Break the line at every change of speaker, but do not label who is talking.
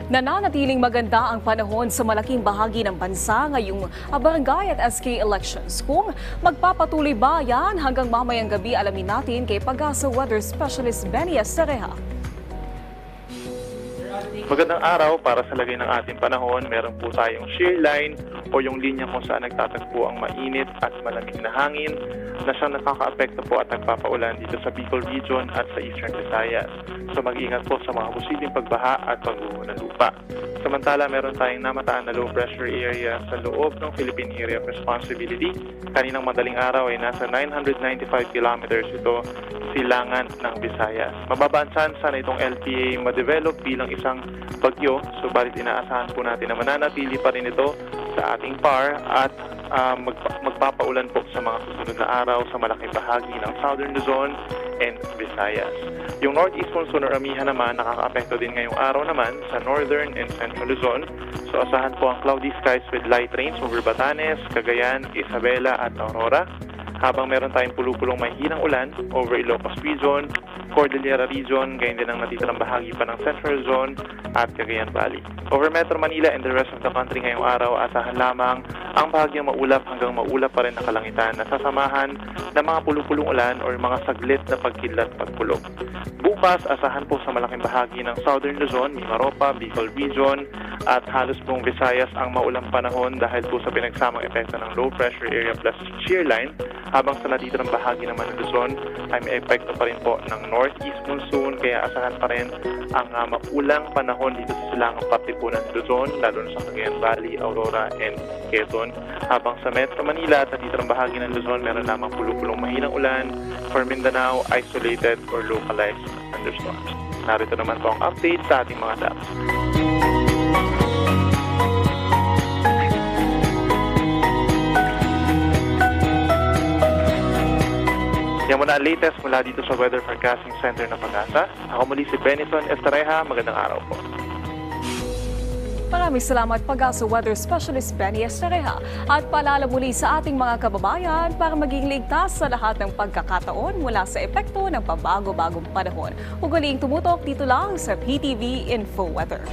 Nananatiling maganda ang panahon sa malaking bahagi ng bansa ngayong barangay at SK elections. Kung magpapatuloy ba yan hanggang mamayang gabi, alamin natin kay Pag-asa Weather Specialist Benny Estareja.
Magandang araw para sa lagay ng ating panahon. Meron po tayong shear line o yung linya kung saan nagtatagpo ang mainit at malamig na hangin na siyang nakaka-apekto po at nagpapaulan dito sa Bicol Region at sa Eastern Visayas. So mag-ingat po sa mga posibleng pagbaha at pagguho ng lupa. Samantala, meron tayong namataan na low pressure area sa loob ng Philippine Area of Responsibility. Kaninang madaling araw ay nasa 995 kilometers ito silangan ng Visayas. Mababa ang tsansa na itong LPA ma-develop bilang isang bagyo, subalit inaasahan po natin na mananatili pa rin ito sa ating PAR at magpapaulan po sa mga susunod na araw sa malaking bahagi ng Southern Luzon and Visayas. Yung Northeast Monsoon or amihan naman nakaka-apekto din ngayong araw naman sa Northern and Central Luzon. So asahan po ang cloudy skies with light rains over Batanes, Cagayan, Isabela at Aurora. Habang meron tayong pulupulong mahihirang ulan over Ilocos Region, Cordillera Region, gayon din ang natitirang bahagi pa ng Central Zone at Cagayan Valley. Over Metro Manila and the rest of the country ngayong araw, asahan lamang ang bahagyang maulap hanggang maulap pa rin na kalangitan na sasamahan ng mga pulupulong ulan o mga saglit na pagkidlat pagpulog. Bukas, asahan po sa malaking bahagi ng Southern Luzon, Mimaropa, Bicol Region at halos buong Visayas ang maulang panahon dahil po sa pinagsamang epekto ng low pressure area plus shear line, habang sa natitirang bahagi naman ng Luzon ay may epekto pa rin po ng Northeast Monsoon, kaya asahan pa rin ang maulang panahon dito sa silangang parte po ng Luzon, lalo na sa Cagayan Valley, Aurora and Quezon. Habang sa Metro Manila at natitirang bahagi ng Luzon, meron lamang pulupulong mahinang ulan. For Mindanao, isolated or localized thunderstorms. Narito naman po ang update sa ating mga tabs. Yan muna ang latest mula dito sa Weather Forecasting Center ng Pag-asa. Ako muli si Benison Estareja. Magandang araw po.
Maraming salamat Pag-asa Weather Specialist Benny Estareja. At paalala muli sa ating mga kababayan para maging ligtas sa lahat ng pagkakataon mula sa epekto ng pabago-bagong panahon. Ugaling tumutok dito lang sa PTV Info Weather.